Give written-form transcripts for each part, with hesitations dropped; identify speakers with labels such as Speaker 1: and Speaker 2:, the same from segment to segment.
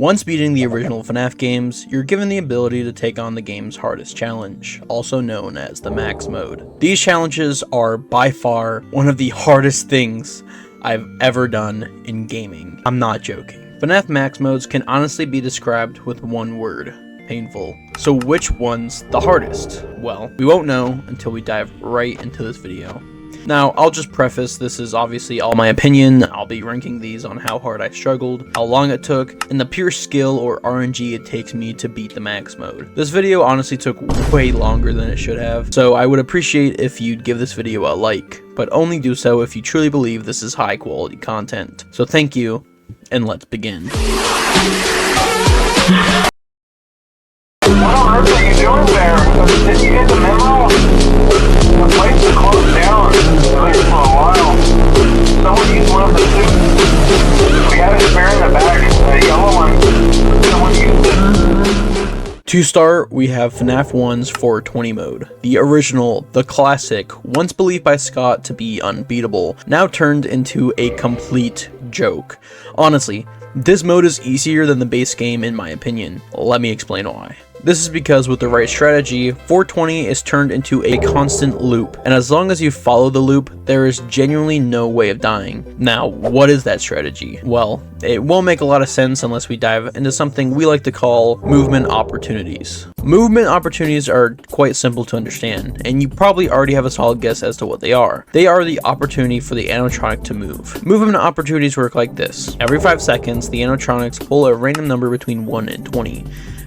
Speaker 1: Once beating the original FNAF games, you're given the ability to take on the game's hardest challenge, also known as the Max Mode. These challenges are by far one of the hardest things I've ever done in gaming. I'm not joking. FNAF Max Modes can honestly be described with one word: painful. So which one's the hardest? Well, we won't know until we dive right into this video. Now, I'll just preface, this is obviously all my opinion. I'll be ranking these on how hard I struggled, how long it took, and the pure skill or RNG it takes me to beat the Max Mode. This video honestly took way longer than it should have, so I would appreciate if you'd give this video a like, but only do so if you truly believe this is high quality content. So thank you, and let's begin.
Speaker 2: What on earth are you doing there? Did you get the memo? The place is closed down, at least for a while. Someone used one of the suits. We had a spare in the back, a yellow one. Someone used it.
Speaker 1: To start, we have FNAF 1's 420 mode. The original, the classic, once believed by Scott to be unbeatable, now turned into a complete joke. Honestly, this mode is easier than the base game in my opinion. Let me explain why. This is because with the right strategy, 420 is turned into a constant loop, and as long as you follow the loop, there is genuinely no way of dying. Now, what is that strategy? Well, it won't make a lot of sense unless we dive into something we like to call movement opportunities. Movement opportunities are quite simple to understand, and you probably already have a solid guess as to what they are. They are the opportunity for the animatronic to move. Movement opportunities work like this. Every 5 seconds, the animatronics pull a random number between 1 and 20.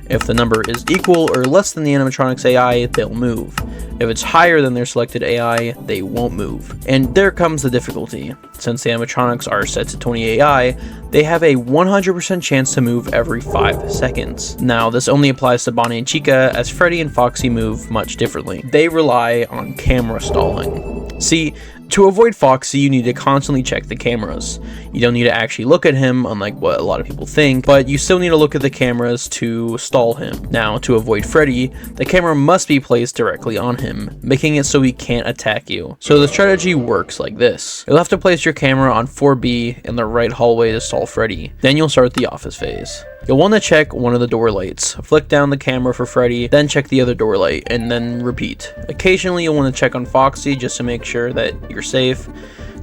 Speaker 1: If the number is equal or less than the animatronic's AI, they'll move. If it's higher than their selected AI, they won't move. And there comes the difficulty. Since the animatronics are set to 20 AI, they have a 100% chance to move every 5 seconds. Now, this only applies to Bonnie and Chica, as Freddy and Foxy move much differently. They rely on camera stalling. See, to avoid Foxy, you need to constantly check the cameras. You don't need to actually look at him, unlike what a lot of people think, but you still need to look at the cameras to stall him. Now, to avoid Freddy, the camera must be placed directly on him, making it so he can't attack you. So the strategy works like this. You'll have to place your camera on 4B in the right hallway to stall Freddy. Then you'll start the office phase. You'll want to check one of the door lights, flick down the camera for Freddy, then check the other door light, and then repeat. Occasionally you'll want to check on Foxy just to make sure that you're safe.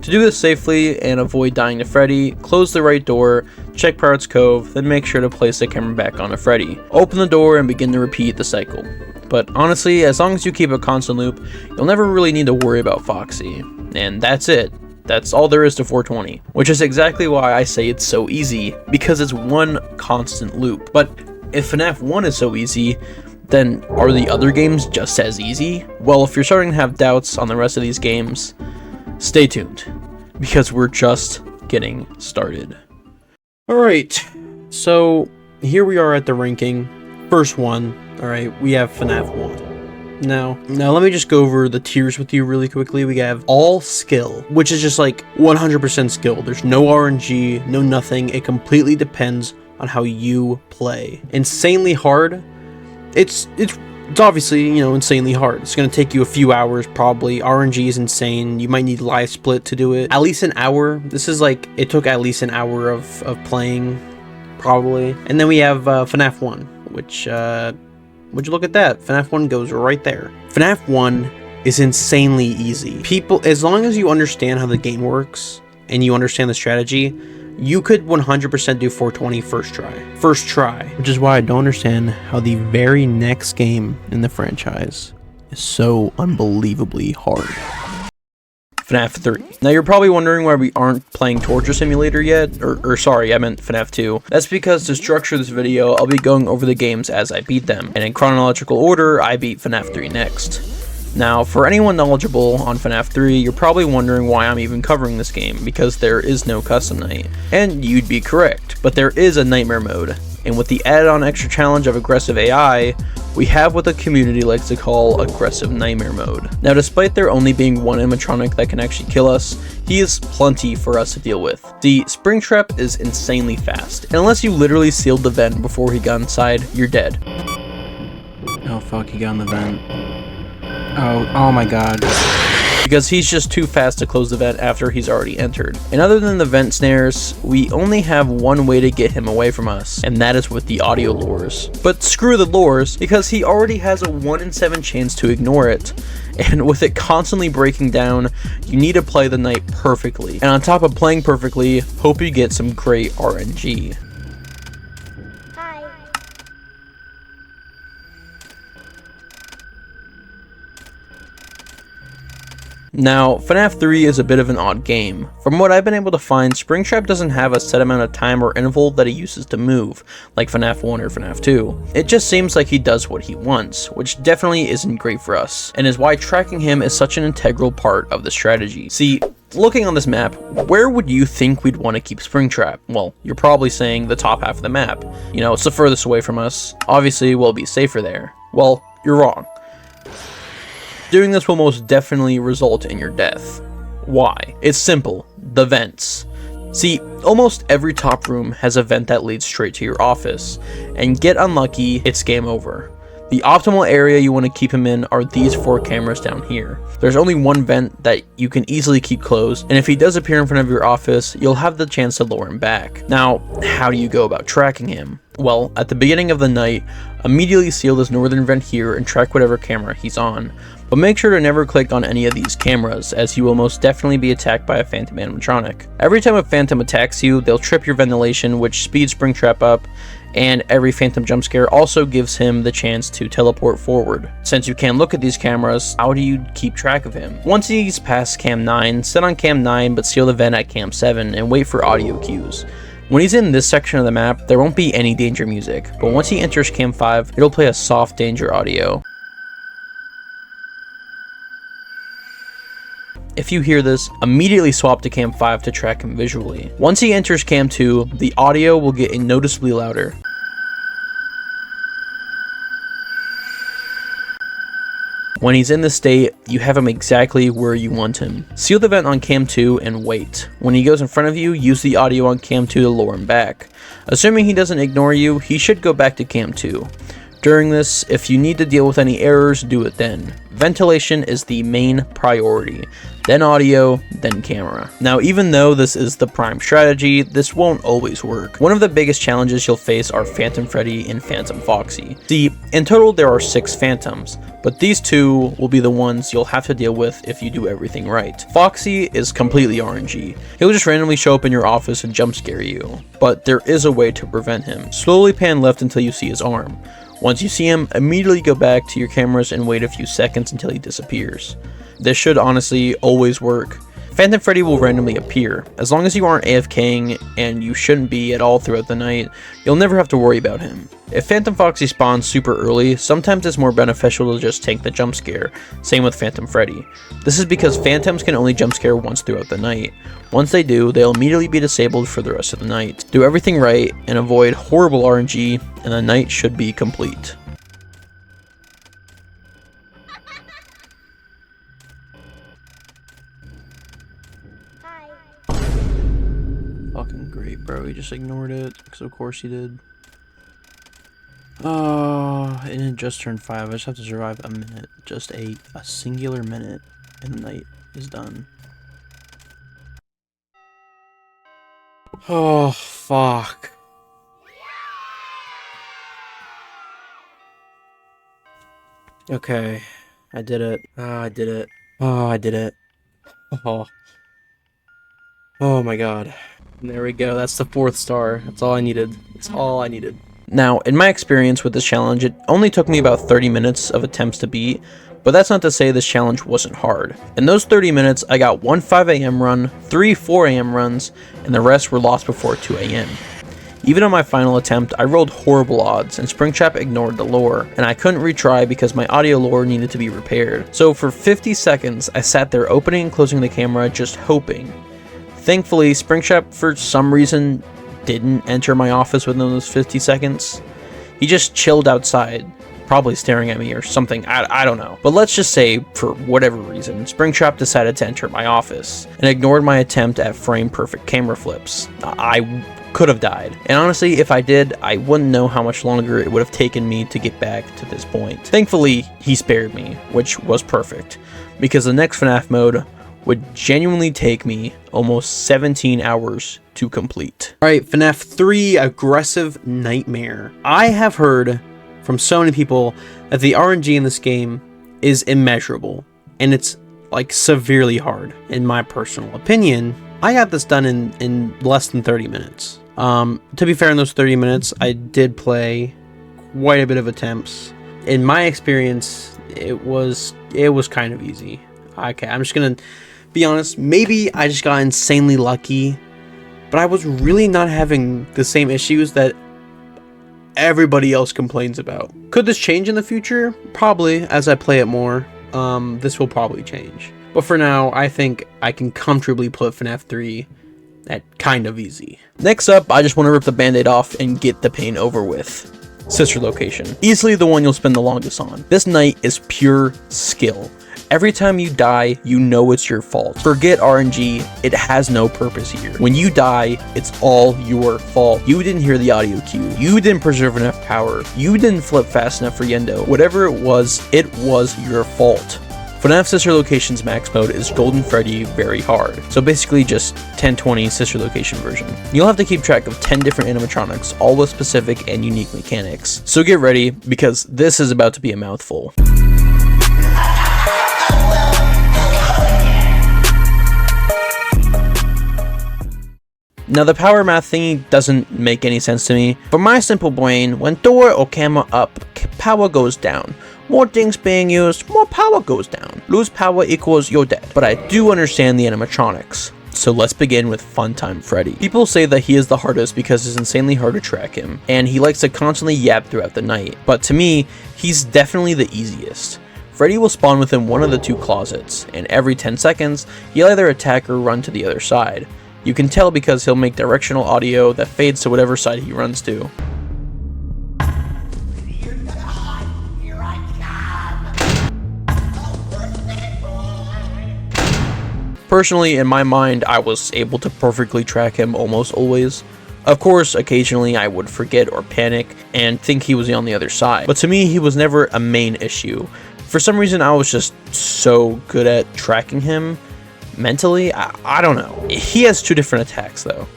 Speaker 1: To do this safely and avoid dying to Freddy, close the right door, check Pirate's Cove, then make sure to place the camera back onto Freddy. Open the door and begin to repeat the cycle. But honestly, as long as you keep a constant loop, you'll never really need to worry about Foxy. And that's it. That's all there is to 420, which is exactly why I say it's so easy, because it's one constant loop. But if FNAF 1 is so easy, then are the other games just as easy? Well, if you're starting to have doubts on the rest of these games, stay tuned, because we're just getting started. Alright, so here we are at the ranking. First one, alright, we have FNAF 1. Now let me just go over the tiers with you really quickly. We have all skill, which is just like 100% skill. There's no RNG, no nothing. It completely depends on how you play. Insanely hard. It's obviously, you know, insanely hard. It's gonna take you a few hours probably. RNG is insane. You might need live split to do it. At least an hour. This is like, it took at least an hour of playing, probably. And then we have FNAF 1, which would you look at that? FNAF 1 goes right there. FNAF 1 is insanely easy. People, as long as you understand how the game works and you understand the strategy, you could 100% do 420 first try. First try. Which is why I don't understand how the very next game in the franchise is so unbelievably hard. FNAF 3. Now you're probably wondering why we aren't playing Torture Simulator yet, or sorry, I meant FNAF 2. That's because to structure this video, I'll be going over the games as I beat them, and in chronological order, I beat FNAF 3 next. Now, for anyone knowledgeable on FNAF 3, you're probably wondering why I'm even covering this game, because there is no custom night. And you'd be correct, but there is a nightmare mode, and with the added-on extra challenge of aggressive AI, we have what the community likes to call aggressive nightmare mode. Now, despite there only being one animatronic that can actually kill us, he is plenty for us to deal with. The Springtrap is insanely fast, and unless you literally sealed the vent before he got inside, you're dead. Oh fuck, he got in the vent. Oh my god. because he's just too fast to close the vent after he's already entered. And other than the vent snares, we only have one way to get him away from us, and that is with the audio lures. But screw the lures, because he already has a 1 in 7 chance to ignore it. And with it constantly breaking down, you need to play the night perfectly. And on top of playing perfectly, hope you get some great RNG. Now, FNAF 3 is a bit of an odd game. From what I've been able to find, Springtrap doesn't have a set amount of time or interval that he uses to move, like FNAF 1 or FNAF 2. It just seems like he does what he wants, which definitely isn't great for us, and is why tracking him is such an integral part of the strategy. See, looking on this map, where would you think we'd want to keep Springtrap? Well, you're probably saying the top half of the map. You know, it's the furthest away from us. Obviously, we'll be safer there. Well, you're wrong. Doing this will most definitely result in your death. Why? It's simple. The vents. See, almost every top room has a vent that leads straight to your office, and get unlucky, it's game over. The optimal area you want to keep him in are these 4 cameras down here. There's only one vent that you can easily keep closed, and if he does appear in front of your office, you'll have the chance to lure him back. Now, how do you go about tracking him? Well, at the beginning of the night, immediately seal this northern vent here and track whatever camera he's on. But make sure to never click on any of these cameras, as you will most definitely be attacked by a phantom animatronic. Every time a phantom attacks you, they'll trip your ventilation, which speeds Springtrap up, and every phantom jump scare also gives him the chance to teleport forward. Since you can't look at these cameras, how do you keep track of him? Once he's past cam 9, sit on cam 9 but seal the vent at cam 7 and wait for audio cues. When he's in this section of the map, there won't be any danger music, but once he enters cam 5, it'll play a soft danger audio. If you hear this, immediately swap to cam 5 to track him visually. Once he enters cam 2, the audio will get noticeably louder. When he's in this state, you have him exactly where you want him. Seal the vent on cam 2 and wait. When he goes in front of you, use the audio on cam 2 to lure him back. Assuming he doesn't ignore you, he should go back to cam 2. During this, if you need to deal with any errors, do it then. Ventilation is the main priority, then audio, then camera. Now, even though this is the prime strategy, this won't always work. One of the biggest challenges you'll face are Phantom Freddy and Phantom Foxy. See, in total there are 6 Phantoms, but these 2 will be the ones you'll have to deal with if you do everything right. Foxy is completely RNG. He'll just randomly show up in your office and jump scare you, but there is a way to prevent him. Slowly pan left until you see his arm. Once you see him, immediately go back to your cameras and wait a few seconds until he disappears. This should honestly always work. Phantom Freddy will randomly appear. As long as you aren't AFKing, and you shouldn't be at all throughout the night, you'll never have to worry about him. If Phantom Foxy spawns super early, sometimes it's more beneficial to just tank the jump scare, same with Phantom Freddy. This is because Phantoms can only jump scare once throughout the night. Once they do, they'll immediately be disabled for the rest of the night. Do everything right, and avoid horrible RNG, and the night should be complete. Fucking great, bro. He just ignored it, because of course he did. Oh, and it just turned 5. I just have to survive a minute. Just a singular minute, and the night is done. Oh, fuck. Okay. I did it. I did it. Oh, I did it. Oh. Oh my god. There we go. That's the 4th star. That's all I needed. That's all I needed. Now, in my experience with this challenge, it only took me about 30 minutes of attempts to beat, but that's not to say this challenge wasn't hard. In those 30 minutes, I got 1 5 AM run, 3 4 AM runs, and the rest were lost before 2 AM. Even on my final attempt, I rolled horrible odds, and Springtrap ignored the lure, and I couldn't retry because my audio lure needed to be repaired. So for 50 seconds, I sat there opening and closing the camera, just hoping. Thankfully, Springtrap, for some reason, didn't enter my office within those 50 seconds. He just chilled outside, probably staring at me or something, I don't know. But let's just say, for whatever reason, Springtrap decided to enter my office, and ignored my attempt at frame-perfect camera flips. I could have died. And honestly, if I did, I wouldn't know how much longer it would have taken me to get back to this point. Thankfully, he spared me, which was perfect, because the next FNAF mode would genuinely take me almost 17 hours to complete. Alright, FNAF 3 Aggressive Nightmare. I have heard from so many people that the RNG in this game is immeasurable, and it's like severely hard. In my personal opinion, I got this done in less than 30 minutes. To be fair, in those 30 minutes, I did play quite a bit of attempts. In my experience, it was kind of easy. Okay, I'm just gonna be honest, maybe I just got insanely lucky, but I was really not having the same issues that everybody else complains about. Could this change in the future? Probably, as I play it more. This will probably change. But for now, I think I can comfortably put FNAF 3 at kind of easy. Next up, I just want to rip the band-aid off and get the pain over with. Sister Location. Easily the one you'll spend the longest on. This night is pure skill. Every time you die, you know it's your fault. Forget RNG, it has no purpose here. When you die, it's all your fault. You didn't hear the audio cue. You didn't preserve enough power. You didn't flip fast enough for Yendo. Whatever it was your fault. FNAF Sister Location's max mode is Golden Freddy very hard. So basically just 1020 Sister Location version. You'll have to keep track of 10 different animatronics, all with specific and unique mechanics. So get ready, because this is about to be a mouthful. Now the power math thingy doesn't make any sense to me. For my simple brain, when door or camera up, power goes down. More things being used, more power goes down. Lose power equals you're dead. But I do understand the animatronics. So let's begin with Funtime Freddy. People say that he is the hardest because it's insanely hard to track him, and he likes to constantly yap throughout the night. But to me, he's definitely the easiest. Freddy will spawn within one of the two closets, and every 10 seconds, he'll either attack or run to the other side. You can tell because he'll make directional audio that fades to whatever side he runs to. Personally, in my mind, I was able to perfectly track him almost always. Of course, occasionally I would forget or panic and think he was on the other side, but to me, he was never a main issue. For some reason, I was just so good at tracking him. Mentally, I don't know. He has two different attacks though.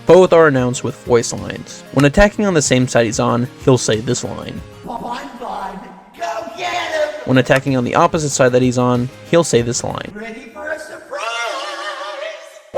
Speaker 1: Both are announced with voice lines. When attacking on the same side he's on, he'll say this line.
Speaker 3: Go get him!
Speaker 1: When attacking on the opposite side that he's on, he'll say this line.
Speaker 3: Ready for a surprise!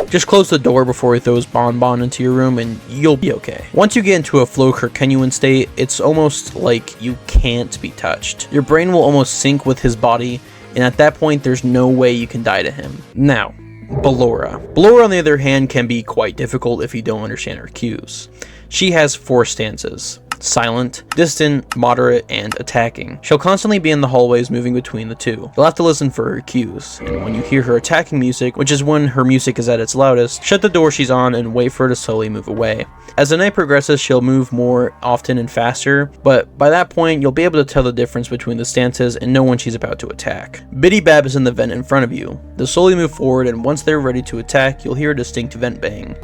Speaker 1: Just close the door before he throws Bonbon into your room and you'll be okay. Once you get into a flow Kirkenuan state, it's almost like you can't be touched. Your brain will almost sync with his body, and at that point there's no way you can die to him. Now, Ballora. Ballora on the other hand can be quite difficult if you don't understand her cues. She has 4 stances: silent, distant, moderate, and attacking. She'll constantly be in the hallways moving between the two. You'll have to listen for her cues, and when you hear her attacking music, which is when her music is at its loudest, shut the door she's on and wait for her to slowly move away. As the night progresses, she'll move more often and faster, but by that point, you'll be able to tell the difference between the stances and know when she's about to attack. Biddy Bab is in the vent in front of you. They'll slowly move forward, and once they're ready to attack, you'll hear a distinct vent bang.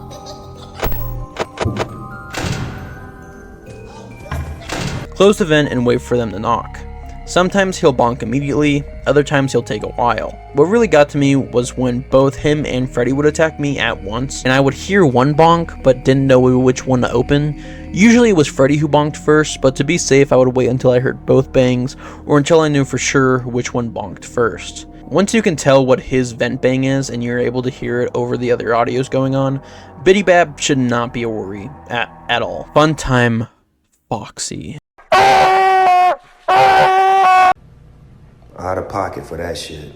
Speaker 1: Close the vent and wait for them to knock. Sometimes he'll bonk immediately, other times he'll take a while. What really got to me was when both him and Freddy would attack me at once, and I would hear one bonk but didn't know which one to open. Usually it was Freddy who bonked first, but to be safe I would wait until I heard both bangs, or until I knew for sure which one bonked first. Once you can tell what his vent bang is and you're able to hear it over the other audios going on, Biddy Bab should not be a worry at all. Funtime Foxy.
Speaker 4: Out of pocket for that shit.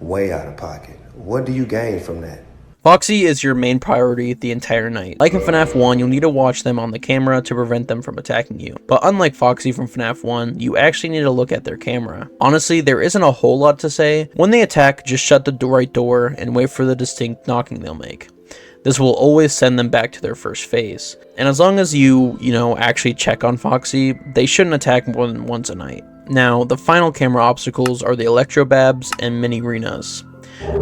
Speaker 4: Way out of pocket. What do you gain from that?
Speaker 1: Foxy is your main priority the entire night. Like in FNAF 1, you'll need to watch them on the camera to prevent them from attacking you. But unlike Foxy from FNAF 1, you actually need to look at their camera. Honestly, there isn't a whole lot to say. When they attack, just shut the right door and wait for the distinct knocking they'll make. This will always send them back to their first phase. And as long as you actually check on Foxy, they shouldn't attack more than once a night. Now, the final camera obstacles are the Electro Babs and Mini Renas.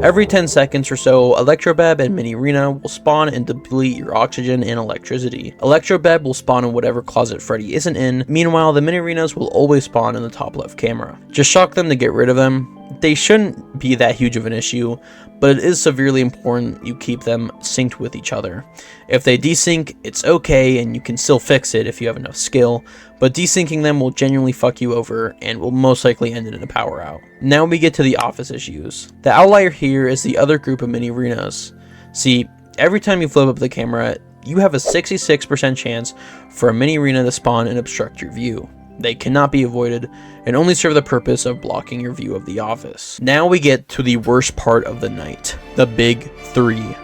Speaker 1: Every 10 seconds or so, Electrobeb and Mini Rena will spawn and deplete your oxygen and electricity. Electrobeb will spawn in whatever closet Freddy isn't in. Meanwhile, the Mini Renas will always spawn in the top left camera. Just shock them to get rid of them. They shouldn't be that huge of an issue, but it is severely important you keep them synced with each other. If they desync, it's okay and you can still fix it if you have enough skill, but desyncing them will genuinely fuck you over and will most likely end it in a power out. Now we get to the office issues. The outlier here is the other group of Mini Renas. See, every time you flip up the camera, you have a 66% chance for a Mini Rena to spawn and obstruct your view. They cannot be avoided and only serve the purpose of blocking your view of the office. Now we get to the worst part of the night, the big three.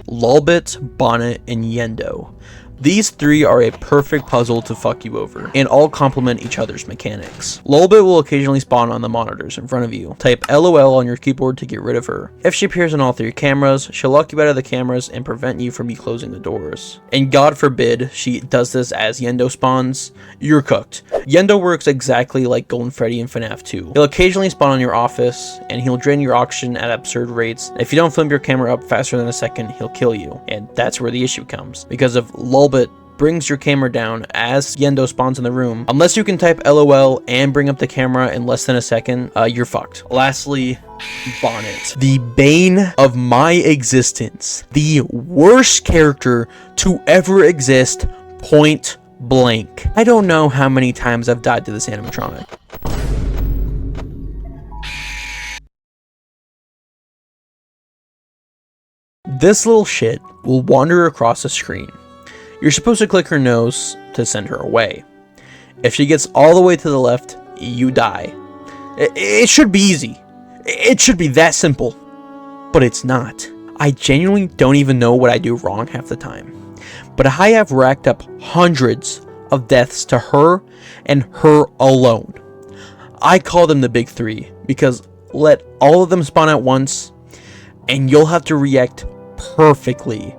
Speaker 1: Lulbit, Bonnet, and Yendo. These three are a perfect puzzle to fuck you over, and all complement each other's mechanics. Lulbit will occasionally spawn on the monitors in front of you. Type LOL on your keyboard to get rid of her. If she appears on all three cameras, she'll lock you out of the cameras and prevent you from closing the doors. And God forbid she does this as Yendo spawns, you're cooked. Yendo works exactly like Golden Freddy in FNAF 2. He'll occasionally spawn on your office, and he'll drain your oxygen at absurd rates. If you don't flip your camera up faster than a second, he'll kill you. And that's where the issue comes. Because if Lulbit brings your camera down as Yendo spawns in the room, unless you can type LOL and bring up the camera in less than a second, you're fucked. Lastly, Bonnet. The bane of my existence. The worst character to ever exist, point blank. I don't know how many times I've died to this animatronic. This little shit will wander across the screen. You're supposed to click her nose to send her away. If she gets all the way to the left, you die. It should be easy. It should be that simple. But it's not. I genuinely don't even know what I do wrong half the time. But I have racked up hundreds of deaths to her and her alone. I call them the big three because let all of them spawn at once and you'll have to react perfectly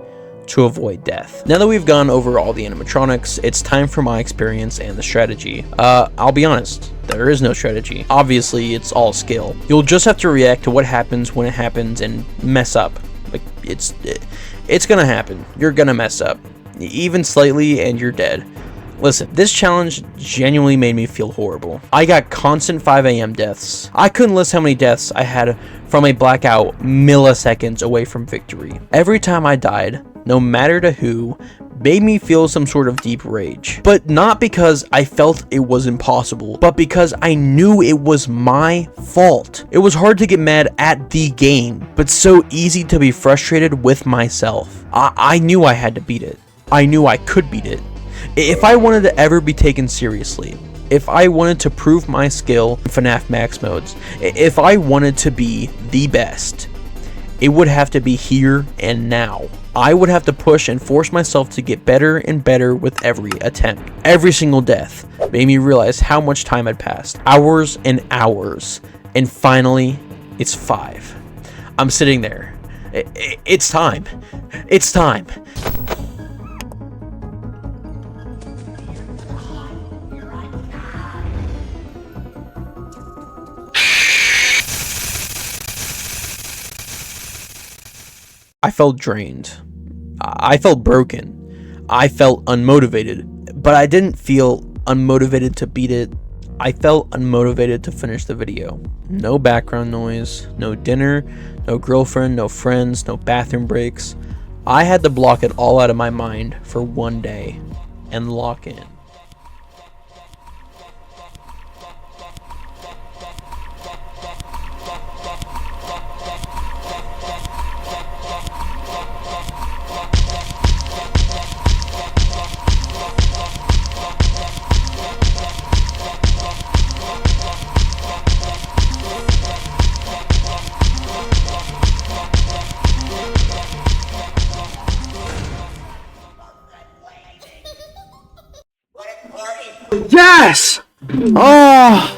Speaker 1: to avoid death. Now that we've gone over all the animatronics, it's time for my experience and the strategy. I'll be honest, there is no strategy. Obviously, it's all skill. You'll just have to react to what happens when it happens and mess up. Like, it's gonna happen. You're gonna mess up. Even slightly and you're dead. Listen, this challenge genuinely made me feel horrible. I got constant 5 AM deaths. I couldn't list how many deaths I had from a blackout milliseconds away from victory. Every time I died, no matter to who, made me feel some sort of deep rage. But not because I felt it was impossible, but because I knew it was my fault. It was hard to get mad at the game, but so easy to be frustrated with myself. I knew I had to beat it. I knew I could beat it. If I wanted to ever be taken seriously, if I wanted to prove my skill in FNAF Max modes, if I wanted to be the best, it would have to be here and now. I would have to push and force myself to get better and better with every attempt. Every single death made me realize how much time had passed. Hours and hours. And finally, it's 5. I'm sitting there. It's time. It's time. I felt drained. I felt broken. I felt unmotivated. But I didn't feel unmotivated to beat it. I felt unmotivated to finish the video. No background noise, no dinner, no girlfriend, no friends, no bathroom breaks. I had to block it all out of my mind for one day and lock in. Yes! Oh!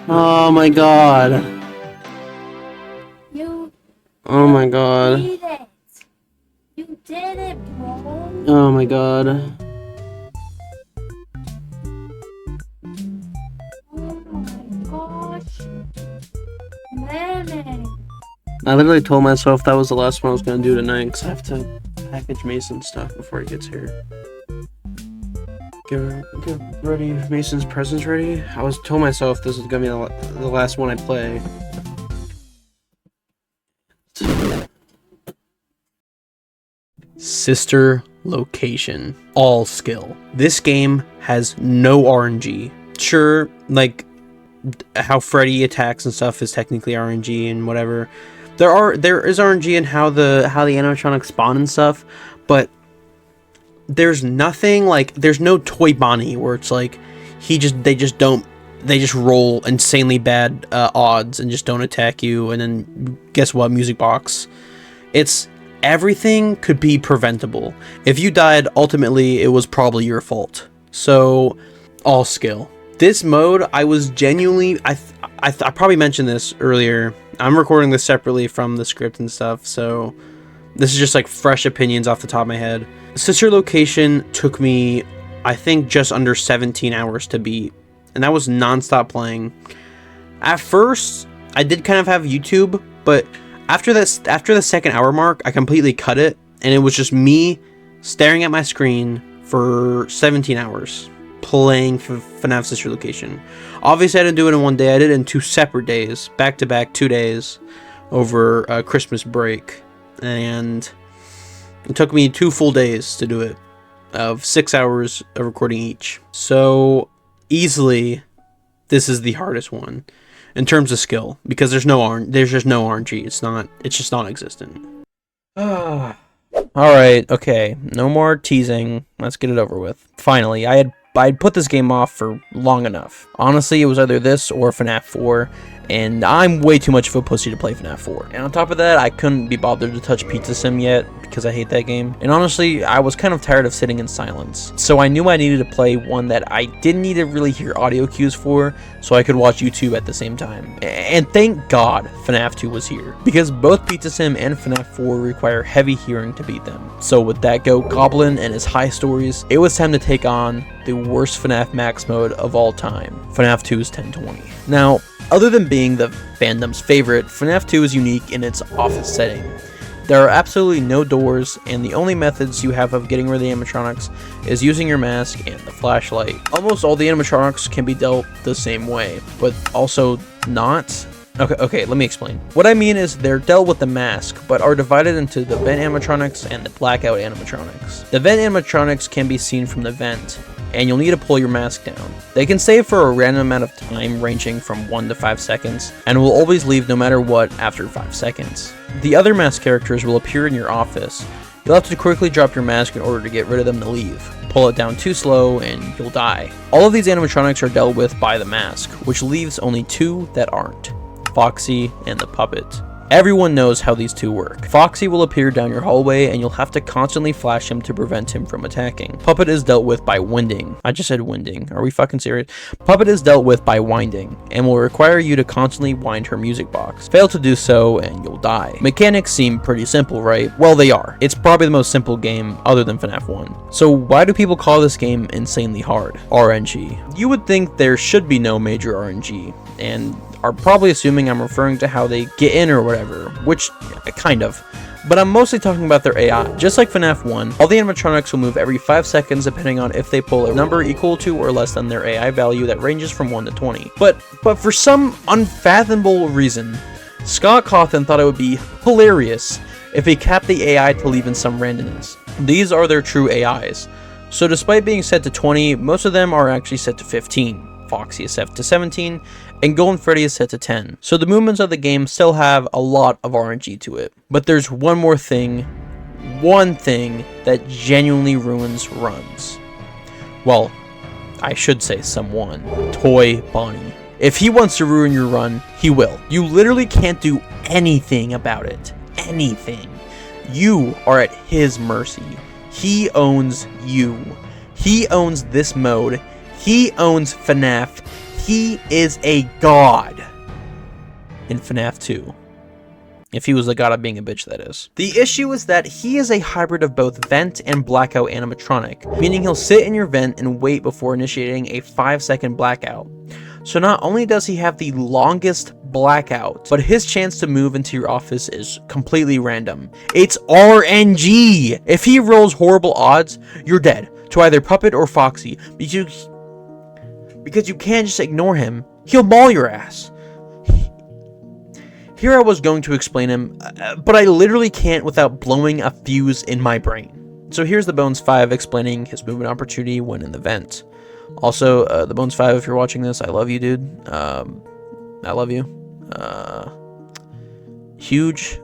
Speaker 1: Oh my god.
Speaker 5: You
Speaker 1: Oh my god.
Speaker 5: did it. You did it, bro.
Speaker 1: Oh my god.
Speaker 5: Oh my gosh. Man.
Speaker 1: I literally told myself that was the last one I was gonna do tonight because I have to package Mason's stuff before he gets here. Get ready, Mason's presents ready. I was told myself this was gonna be the last one I play. Sister Location. All skill. This game has no RNG. Sure, like how Freddy attacks and stuff is technically RNG and whatever. There is RNG in how the animatronics spawn and stuff, but there's nothing like there's no Toy Bonnie where it's like they just roll insanely bad odds and just don't attack you, and then guess what, music box. It's everything could be preventable. If you died, ultimately it was probably your fault. So all skill. This mode, I was genuinely I probably mentioned this earlier. I'm recording this separately from the script and stuff, so this is just like fresh opinions off the top of my head. Sister Location took me, I think, just under 17 hours to beat, and that was non-stop playing. At first, I did kind of have YouTube, but after the second hour mark, I completely cut it, and it was just me staring at my screen for 17 hours. Playing for FNAF Sister Location. Obviously, I didn't do it in one day. I did it in 2 separate days, back-to-back 2 days over Christmas break, and it took me 2 full days to do it, of 6 hours of recording each. So easily, this is the hardest one in terms of skill because there's just no RNG. It's just non-existent. All right, okay, no more teasing. Let's get it over with. Finally, I'd put this game off for long enough. Honestly, it was either this or FNAF 4, and I'm way too much of a pussy to play FNAF 4. And on top of that, I couldn't be bothered to touch Pizza Sim yet, because I hate that game. And honestly, I was kind of tired of sitting in silence. So I knew I needed to play one that I didn't need to really hear audio cues for, so I could watch YouTube at the same time. And thank God FNAF 2 was here, because both Pizza Sim and FNAF 4 require heavy hearing to beat them. So with that goat Goblin and his high stories, it was time to take on the worst FNAF Max mode of all time, FNAF 2's 1020. Now, other than being the fandom's favorite, FNAF 2 is unique in its office setting. There are absolutely no doors, and the only methods you have of getting rid of the animatronics is using your mask and the flashlight. Almost all the animatronics can be dealt the same way, but also not. Okay, let me explain. What I mean is they're dealt with the mask, but are divided into the vent animatronics and the blackout animatronics. The vent animatronics can be seen from the vent, and you'll need to pull your mask down. They can stay for a random amount of time ranging from 1 to 5 seconds, and will always leave no matter what after 5 seconds. The other mask characters will appear in your office. You'll have to quickly drop your mask in order to get rid of them to leave. Pull it down too slow and you'll die. All of these animatronics are dealt with by the mask, which leaves only 2 that aren't: Foxy and the puppet. Everyone knows how these 2 work. Foxy will appear down your hallway and you'll have to constantly flash him to prevent him from attacking. Puppet is dealt with by winding. I just said winding. Are we fucking serious? Puppet is dealt with by winding and will require you to constantly wind her music box. Fail to do so and you'll die. Mechanics seem pretty simple, right? Well, they are. It's probably the most simple game other than FNAF 1. So why do people call this game insanely hard? RNG. You would think there should be no major RNG, and are probably assuming I'm referring to how they get in or whatever, which kind of, but I'm mostly talking about their AI. Just like FNAF 1, all the animatronics will move every 5 seconds depending on if they pull a number equal to or less than their AI value that ranges from 1 to 20. But for some unfathomable reason, Scott Cawthon thought it would be hilarious if he capped the AI to leave in some randomness. These are their true AIs. So despite being set to 20, most of them are actually set to 15. Foxy is set to 17, and Golden Freddy is set to 10. So the movements of the game still have a lot of RNG to it. But there's one thing that genuinely ruins runs. Well, I should say someone. Toy Bonnie. If he wants to ruin your run, he will. You literally can't do anything about it. Anything. You are at his mercy. He owns you. He owns this mode. He owns FNAF. He is a god in FNAF 2. If he was the god of being a bitch, that is. The issue is that he is a hybrid of both vent and blackout animatronic, meaning he'll sit in your vent and wait before initiating a 5-second blackout. So not only does he have the longest blackout, but his chance to move into your office is completely random. It's RNG! If he rolls horrible odds, you're dead to either Puppet or Foxy, because you can't just ignore him. He'll maul your ass. Here I was going to explain him, but I literally can't without blowing a fuse in my brain. So here's the Bones 5 explaining his movement opportunity when in the vent. Also, the Bones 5, if you're watching this, I love you, dude. I love you. Huge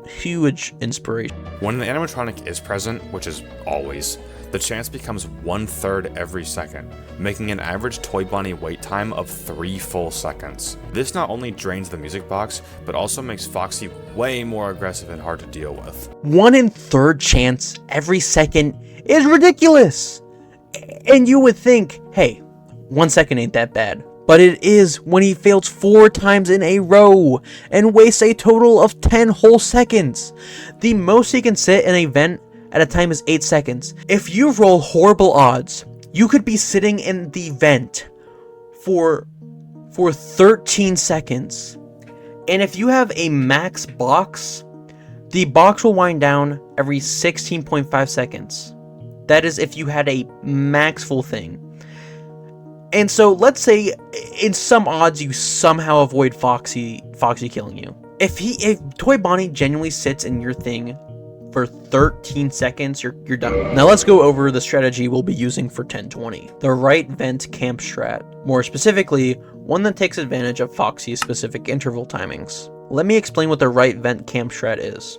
Speaker 1: inspiration.
Speaker 6: When the animatronic is present, which is always, the chance becomes 1/3 every second, making an average Toy Bonnie wait time of 3 full seconds. This not only drains the music box, but also makes Foxy way more aggressive and hard to deal with.
Speaker 1: 1/3 chance every second is ridiculous! And you would think, hey, 1 second ain't that bad. But it is when he fails 4 times in a row and wastes a total of 10 whole seconds. The most he can sit in a vent at a time is 8 seconds. If you roll horrible odds, you could be sitting in the vent for 13 seconds. And if you have a max box, the box will wind down every 16.5 seconds. That is if you had a max full thing. And so let's say in some odds you somehow avoid Foxy killing you. If Toy Bonnie genuinely sits in your thing for 13 seconds, you're done. Now let's go over the strategy we'll be using for 1020. The right vent camp strat. More specifically, one that takes advantage of Foxy's specific interval timings. Let me explain what the right vent camp strat is.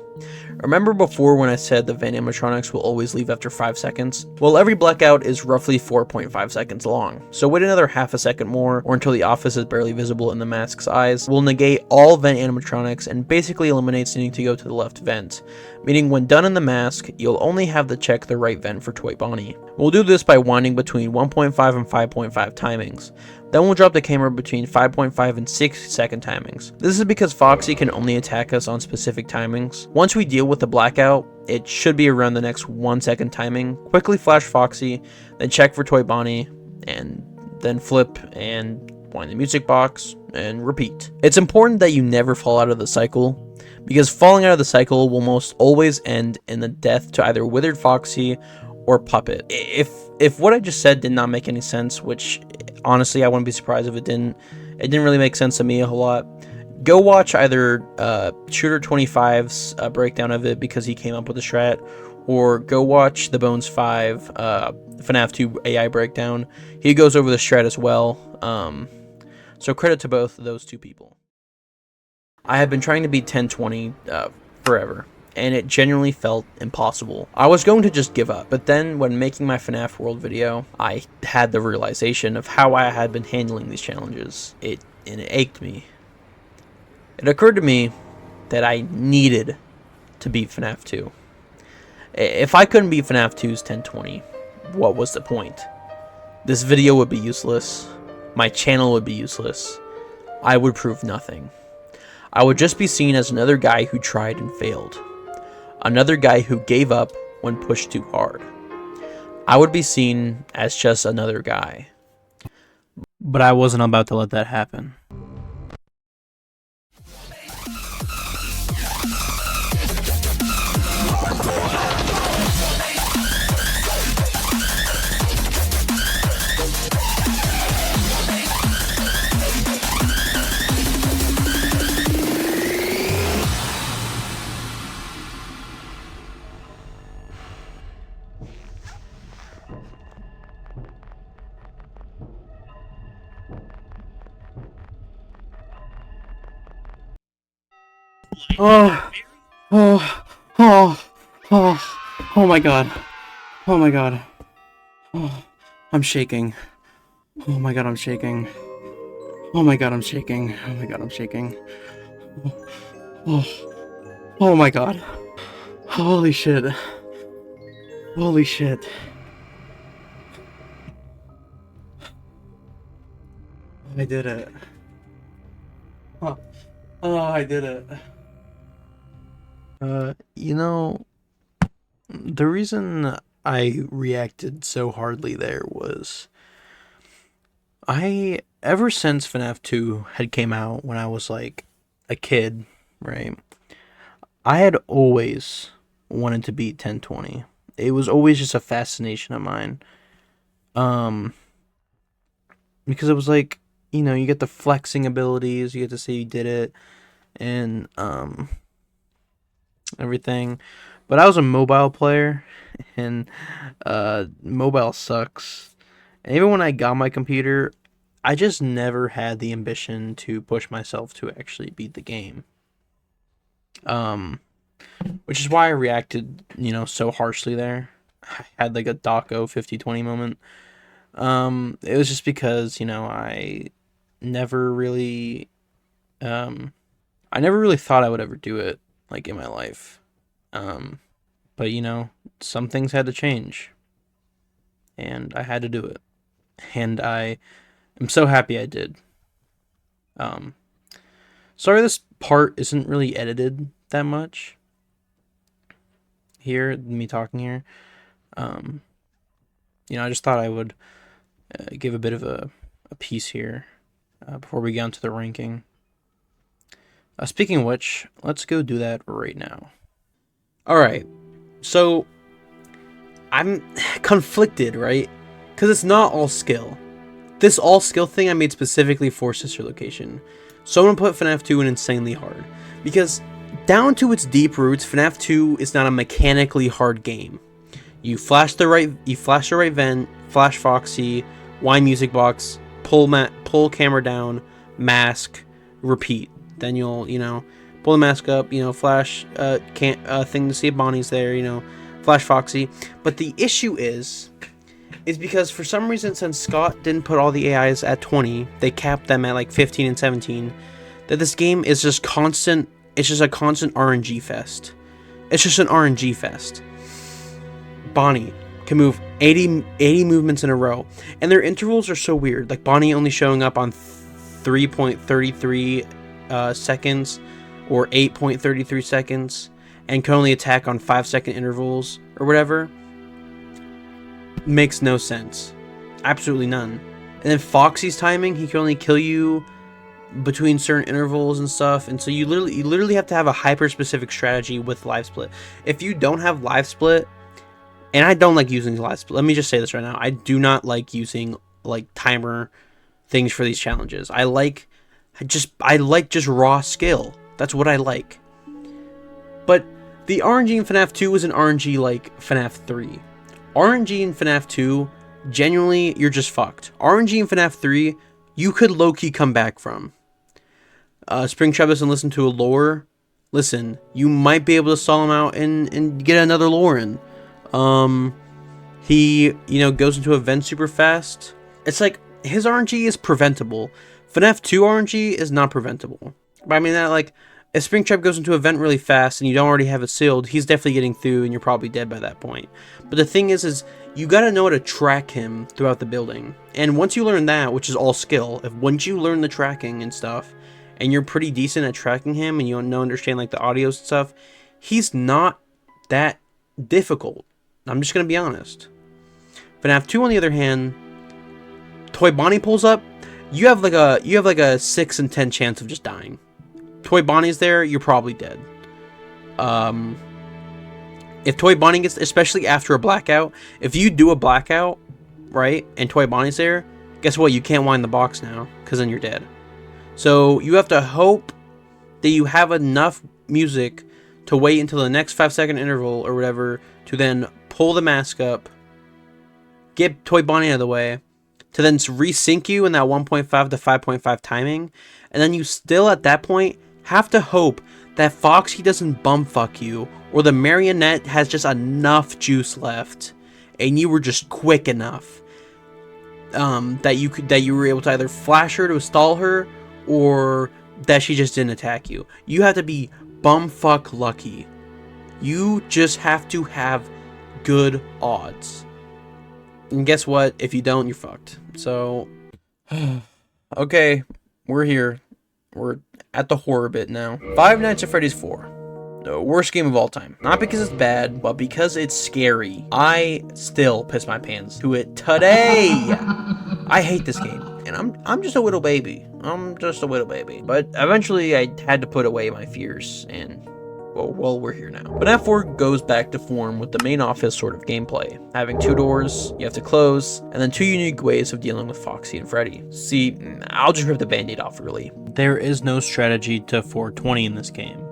Speaker 1: Remember before when I said the vent animatronics will always leave after 5 seconds? Well, every blackout is roughly 4.5 seconds long, so wait another half a second more, or until the office is barely visible in the mask's eyes, will negate all vent animatronics and basically eliminates needing to go to the left vent, meaning when done in the mask, you'll only have to check the right vent for Toy Bonnie. We'll do this by winding between 1.5 and 5.5 timings. Then we'll drop the camera between 5.5 and 6 second timings. This is because Foxy can only attack us on specific timings. Once we deal with the blackout, it should be around the next 1 second timing. Quickly flash Foxy, then check for Toy Bonnie, and then flip and wind the music box, and repeat. It's important that you never fall out of the cycle, because falling out of the cycle will most always end in the death to either Withered Foxy or Puppet. If what I just said did not make any sense, which honestly I wouldn't be surprised if it didn't really make sense to me a whole lot, go watch either Shooter 25's breakdown of it, because he came up with the strat, or go watch the Bones 5 FNAF 2 AI breakdown. He goes over the strat as well. So credit to both of those two people. I have been trying to beat 1020 forever, and it genuinely felt impossible. I was going to just give up, but then when making my FNAF World video, I had the realization of how I had been handling these challenges. It ached me. It occurred to me that I needed to beat FNAF 2. If I couldn't beat FNAF 2's 1020, what was the point? This video would be useless. My channel would be useless. I would prove nothing. I would just be seen as another guy who tried and failed. Another guy who gave up when pushed too hard. I would be seen as just another guy. But I wasn't about to let that happen. Oh my god. Oh my god. Oh, I'm shaking. Oh my god, I'm shaking. Oh my god, I'm shaking. Oh my god, I'm shaking. Oh my god. Holy shit. Holy shit. I did it. Huh. Oh, I did it. You know, the reason I reacted so hardly there was ever since FNAF 2 had came out when I was like a kid, right? I had always wanted to beat 1020. It was always just a fascination of mine. Um, because it was like, you know, you get the flexing abilities, you get to say you did it, and everything. But I was a mobile player, and mobile sucks. And even when I got my computer, I just never had the ambition to push myself to actually beat the game. Which is why I reacted, you know, so harshly there. I had like a Daco 50-20 moment. It was just because, you know, never really I never really thought I would ever do it like in my life. But you know, some things had to change. And I had to do it. And I am so happy I did. Sorry this part isn't really edited that much. Here, me talking here. You know, I just thought I would give a bit of a piece here before we get onto the ranking. Speaking of which, let's go do that right now. Alright, so I'm conflicted, right? Because it's not all skill. This all skill thing I made specifically for Sister Location. So I'm going to put FNAF 2 in insanely hard. Because down to its deep roots, FNAF 2 is not a mechanically hard game. You flash the right vent, flash Foxy, wind music box, pull camera down, mask, repeat. Then you'll, you know, pull the mask up, you know, flash thing to see if Bonnie's there, you know, flash Foxy. But the issue is because for some reason, since Scott didn't put all the AIs at 20, they capped them at like 15 and 17, that this game is just constant, it's just a constant RNG fest. It's just an RNG fest. Bonnie can move 80 movements in a row, and their intervals are so weird. Like Bonnie only showing up on 3.33 seconds or 8.33 seconds, and can only attack on 5-second intervals or whatever. Makes no sense. Absolutely none. And then Foxy's timing, he can only kill you between certain intervals and stuff, and so you literally have to have a hyper specific strategy with live split. If you don't have live split, and I don't like using live split, let me just say this right now, I do not like using like timer things for these challenges. I like just raw skill. That's what I like. But the RNG in FNAF 2 is an RNG like FNAF 3. RNG in FNAF 2, genuinely, you're just fucked. RNG in FNAF 3, you could low-key come back from. Springtrap doesn't listen to a lore. Listen, you might be able to stall him out and get another lore in. He, you know, goes into a vent super fast. It's like, his RNG is preventable. FNAF 2 RNG is not preventable. But I mean that, like, if Springtrap goes into a vent really fast and you don't already have it sealed, he's definitely getting through and you're probably dead by that point. But the thing is you gotta know how to track him throughout the building. And once you learn that, which is all skill, once you learn the tracking and stuff, and you're pretty decent at tracking him and you understand like the audio stuff, he's not that difficult. I'm just gonna be honest. FNAF 2 on the other hand, Toy Bonnie pulls up, you have like a 6 in 10 chance of just dying. Toy Bonnie's there, you're probably dead. If Toy Bonnie gets, especially after a blackout, if you do a blackout, right, and Toy Bonnie's there, guess what? You can't wind the box now, because then you're dead. So you have to hope that you have enough music to wait until the next 5-second interval or whatever to then pull the mask up, get Toy Bonnie out of the way, to then resync you in that 1.5 to 5.5 timing, and then you still at that point have to hope that Foxy doesn't bumfuck you, or the marionette has just enough juice left, and you were just quick enough that you were able to either flash her to stall her, or that she just didn't attack you. You have to be bumfuck lucky. You just have to have good odds. And guess what? If you don't, you're fucked. So, okay, we're here. We're at the horror bit now. Five Nights at Freddy's 4. The worst game of all time. Not because it's bad, but because it's scary. I still piss my pants to it today. I hate this game. And I'm just a little baby. I'm just a little baby. But eventually I had to put away my fears, and well, we're here now. But FNAF 4 goes back to form with the main office sort of gameplay. Having 2 doors, you have to close, and then 2 unique ways of dealing with Foxy and Freddy. See, I'll just rip the band-aid off really. There is no strategy to 420 in this game.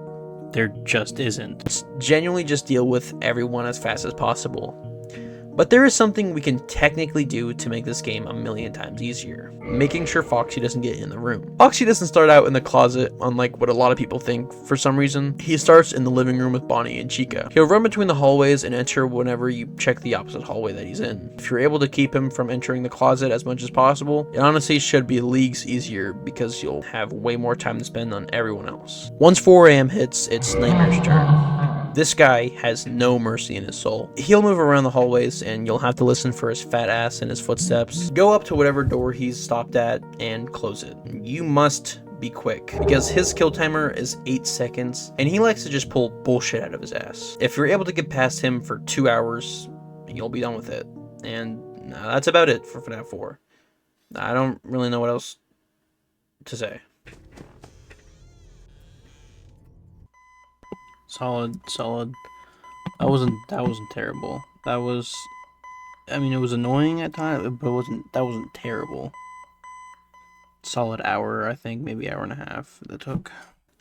Speaker 1: There just isn't. It's genuinely just deal with everyone as fast as possible. But there is something we can technically do to make this game a million times easier. Making sure Foxy doesn't get in the room. Foxy doesn't start out in the closet, unlike what a lot of people think for some reason. He starts in the living room with Bonnie and Chica. He'll run between the hallways and enter whenever you check the opposite hallway that he's in. If you're able to keep him from entering the closet as much as possible, it honestly should be leagues easier because you'll have way more time to spend on everyone else. Once 4 AM hits, it's Nightmare's turn. This guy has no mercy in his soul. He'll move around the hallways and you'll have to listen for his fat ass and his footsteps. Go up to whatever door he's stopped at and close it. You must be quick because his kill timer is 8 seconds and he likes to just pull bullshit out of his ass. If you're able to get past him for 2 hours, you'll be done with it. And that's about it for FNAF 4. I don't really know what else to say. Solid. That wasn't terrible. That was, I mean, it was annoying at times, but that wasn't terrible. Solid hour, I think, maybe hour and a half that took.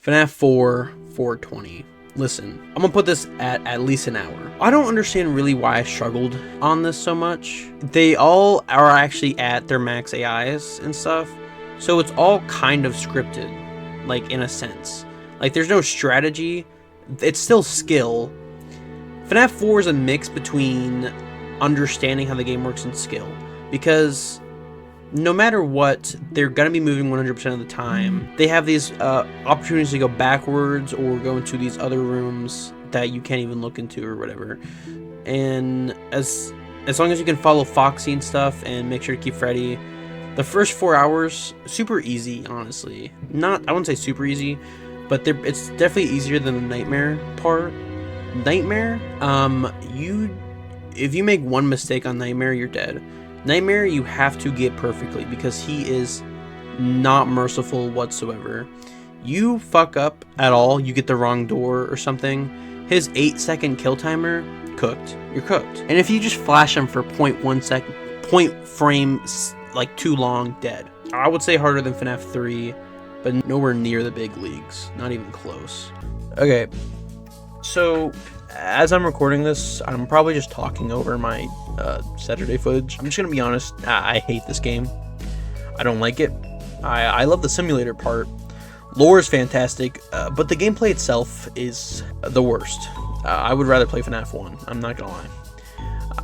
Speaker 1: FNAF 4 420. Listen, I'm gonna put this at least an hour. I don't understand really why I struggled on this so much. They all are actually at their max AIs and stuff, so it's all kind of scripted, like in a sense. Like there's no strategy. It's still skill. FNAF 4 is a mix between understanding how the game works and skill, because no matter what, they're going to be moving 100% of the time. They have these opportunities to go backwards or go into these other rooms that you can't even look into or whatever. And as long as you can follow Foxy and stuff and make sure to keep Freddy, the first 4 hours, super easy, honestly. I wouldn't say super easy, but it's definitely easier than the Nightmare part. Nightmare, if you make one mistake on Nightmare, you're dead. Nightmare, you have to get perfectly because he is not merciful whatsoever. You fuck up at all, you get the wrong door or something, his 8-second kill timer, cooked. You're cooked. And if you just flash him for 0.1 second, point frame, like too long, dead. I would say harder than FNAF 3. But nowhere near the big leagues. Not even close. Okay, so as I'm recording this, I'm probably just talking over my Saturday footage. I'm just gonna be honest, I hate this game. I don't like it. I love the simulator part. Lore is fantastic, but the gameplay itself is the worst. I would rather play FNAF 1, I'm not gonna lie.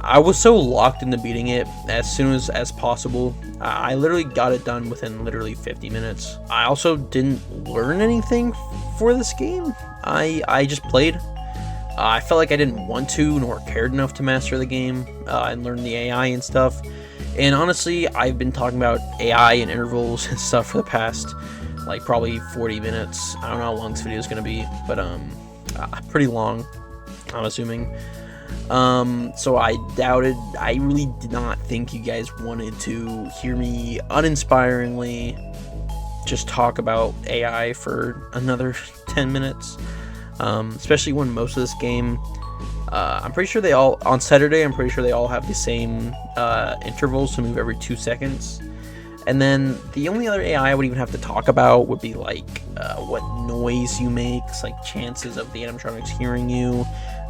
Speaker 1: I was so locked into beating it as soon as possible. I literally got it done within literally 50 minutes. I also didn't learn anything for this game. I just played. I felt like I didn't want to nor cared enough to master the game and learn the AI and stuff. And honestly, I've been talking about AI and intervals and stuff for the past like probably 40 minutes. I don't know how long this video is going to be, but pretty long, I'm assuming. So I really did not think you guys wanted to hear me uninspiringly just talk about AI for another 10 minutes, especially when most of this game, I'm pretty sure they all, on Saturday, I'm pretty sure they all have the same intervals to move every 2 seconds. And then the only other AI I would even have to talk about would be like what noise you make, like chances of the animatronics hearing you.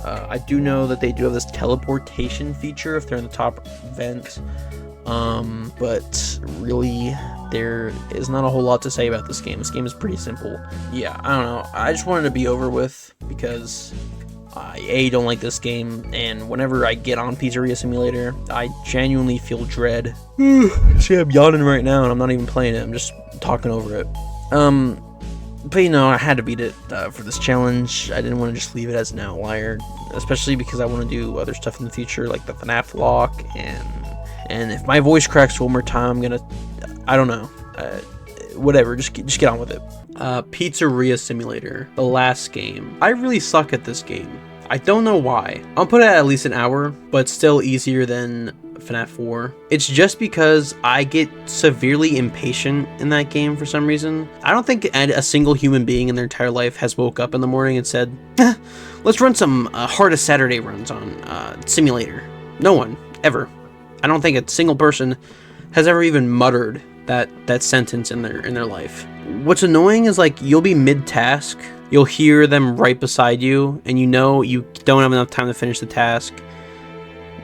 Speaker 1: I do know that they do have this teleportation feature if they're in the top vent, but really there is not a whole lot to say about this game. This game is pretty simple. Yeah, I don't know. I just wanted to be over with because I don't like this game, and whenever I get on Pizzeria Simulator, I genuinely feel dread. See, I'm yawning right now, and I'm not even playing it. I'm just talking over it. But you know, I had to beat it for this challenge. I didn't want to just leave it as an outlier, especially because I want to do other stuff in the future, like the FNAF lock, and if my voice cracks one more time, I'm gonna, I don't know, whatever, just get on with it. Pizzeria Simulator, the last game. I really suck at this game. I don't know why. I'll put it at least an hour, but still easier than FNAF 4. It's just because I get severely impatient in that game for some reason. I don't think a single human being in their entire life has woke up in the morning and said, let's run some hardest Saturday runs on Simulator. No one, ever. I don't think a single person has ever even muttered that sentence in their life. What's annoying is, like, you'll be mid-task, you'll hear them right beside you, and you know you don't have enough time to finish the task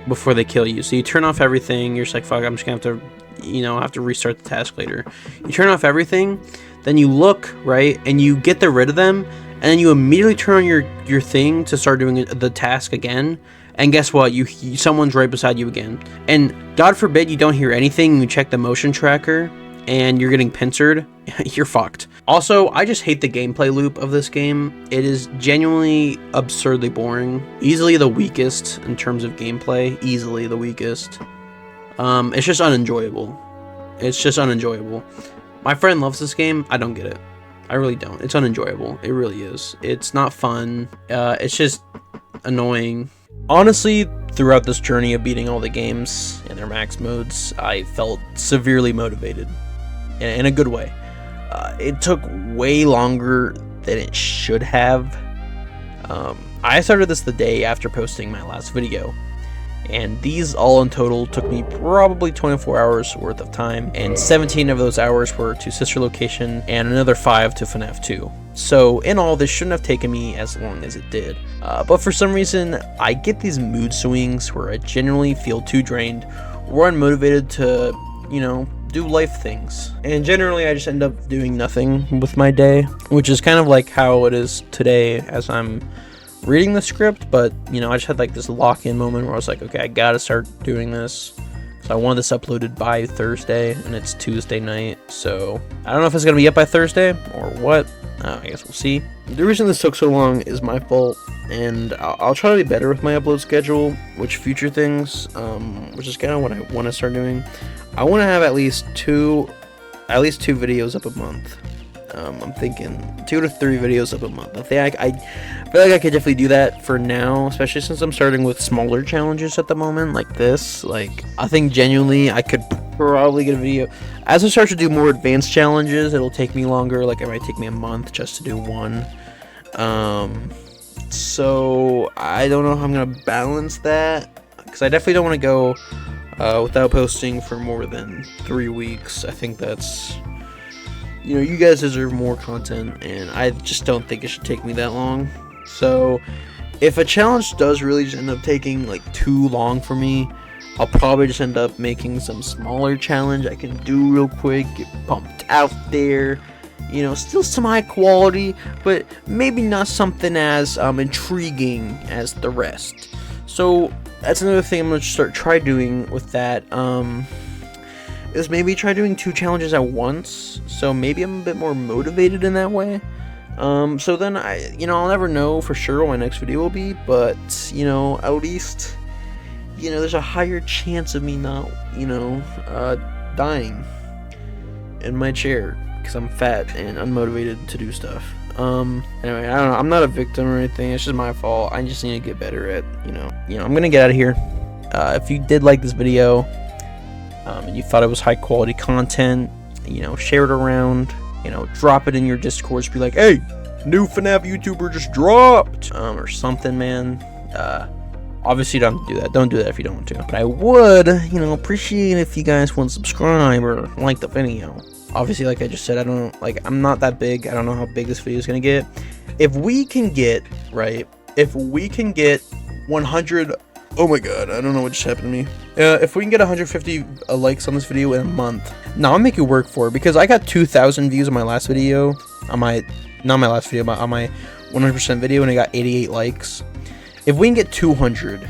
Speaker 1: before they kill you. So you turn off everything, you're just like, fuck, I'm just gonna have to, you know, have to restart the task later. You turn off everything, then you look, right, and you get rid of them, and then you immediately turn on your thing to start doing the task again, and guess what, someone's right beside you again. And God forbid you don't hear anything, you check the motion tracker, and you're getting pincered, you're fucked. Also, I just hate the gameplay loop of this game. It is genuinely absurdly boring. Easily the weakest in terms of gameplay. Easily the weakest. It's just unenjoyable. It's just unenjoyable. My friend loves this game. I don't get it. I really don't. It's unenjoyable. It really is. It's not fun. It's just annoying. Honestly, throughout this journey of beating all the games in their max modes, I felt severely motivated. In a good way. It took way longer than it should have. I started this the day after posting my last video, and these all in total took me probably 24 hours worth of time, and 17 of those hours were to Sister Location, and another 5 to FNAF 2. So in all, this shouldn't have taken me as long as it did. But for some reason, I get these mood swings where I genuinely feel too drained or unmotivated to, you know, do life things, and generally I just end up doing nothing with my day, which is kind of like how it is today as I'm reading the script. But you know, I just had like this lock-in moment where I was like, okay, I gotta start doing this. So I want this uploaded by Thursday, and it's Tuesday night, so I don't know if it's gonna be up by Thursday or what. I guess we'll see. The reason this took so long is my fault, and I'll try to be better with my upload schedule, which future things, which is kind of what I want to start doing. I want to have at least two videos up a month. I'm thinking 2 to 3 videos up a month. I feel like I could definitely do that for now, especially since I'm starting with smaller challenges at the moment, like this. Like, I think genuinely I could probably get a video. As I start to do more advanced challenges, it'll take me longer. Like, it might take me a month just to do one. So I don't know how I'm gonna balance that, because I definitely don't want to go without posting for more than 3 weeks. I think that's, you know, you guys deserve more content, and I just don't think it should take me that long. So if a challenge does really just end up taking like too long for me, I'll probably just end up making some smaller challenge I can do real quick, get pumped out there, you know, still some high quality, but maybe not something as intriguing as the rest. So that's another thing I'm gonna try doing with that, is maybe try doing 2 challenges at once, so maybe I'm a bit more motivated in that way. So then I'll never know for sure what my next video will be, but, you know, at least, you know, there's a higher chance of me not, you know, dying in my chair, because I'm fat and unmotivated to do stuff. Anyway, I don't know, I'm not a victim or anything, it's just my fault. I just need to get better at, you know, I'm gonna get out of here. If you did like this video, and you thought it was high quality content, you know, share it around, you know, drop it in your Discord, be like, hey, new FNAF YouTuber just dropped, or something, man. Obviously you don't do that if you don't want to, but I would, you know, appreciate if you guys want to subscribe or like the video. Obviously, like I just said, I'm not that big. I don't know how big this video is gonna get. If we can get 100, oh my god, I don't know what just happened to me. If we can get 150 likes on this video in a month, now I'll make it work for it, because I got 2,000 views on my last video, on my 100% video, and I got 88 likes. If we can get 200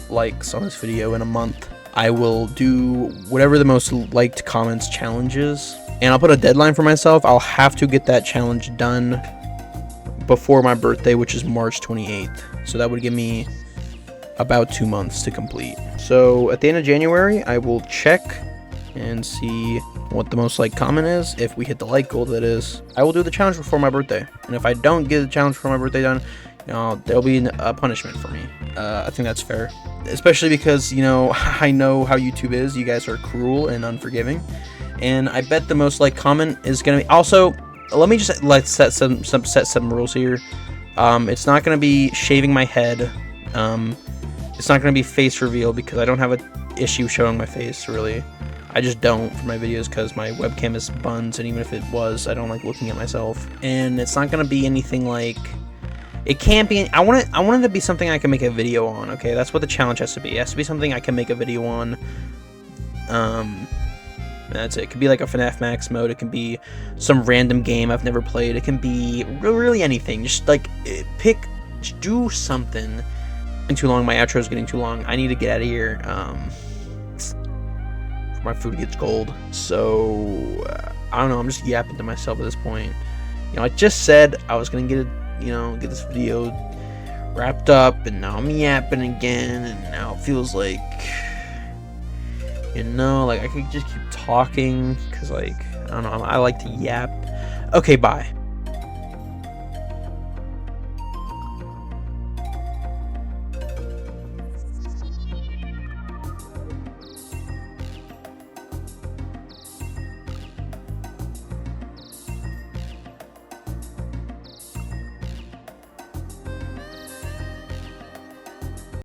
Speaker 1: likes on this video in a month, I will do whatever the most liked comments challenge is. And I'll put a deadline for myself. I'll have to get that challenge done before my birthday, which is March 28th. So that would give me about 2 months to complete. So at the end of January, I will check and see what the most like comment is. If we hit the like goal, that is, I will do the challenge before my birthday. And if I don't get the challenge before my birthday done, you know, there'll be a punishment for me. I think that's fair, especially because, you know, I know how YouTube is. You guys are cruel and unforgiving, and I bet the most like comment is gonna be. Also, let me just set some rules here. It's not gonna be shaving my head. It's not gonna be face reveal because I don't have an issue showing my face, really. I just don't for my videos because my webcam is buns, and even if it was, I don't like looking at myself. And it's not gonna be anything like. It can't be. I want it to be something I can make a video on. Okay, that's what the challenge has to be. It has to be something I can make a video on. That's it. It could be like a FNAF Max mode. It can be some random game I've never played. It can be really anything. Just like do something. Too long. My outro is getting too long. I need to get out of here. My food gets cold. So I don't know. I'm just yapping to myself at this point. You know, I just said I was gonna get this video wrapped up, and now I'm yapping again, and now it feels like, you know, like I could just keep talking because, like, I don't know, I like to yap. Okay, bye.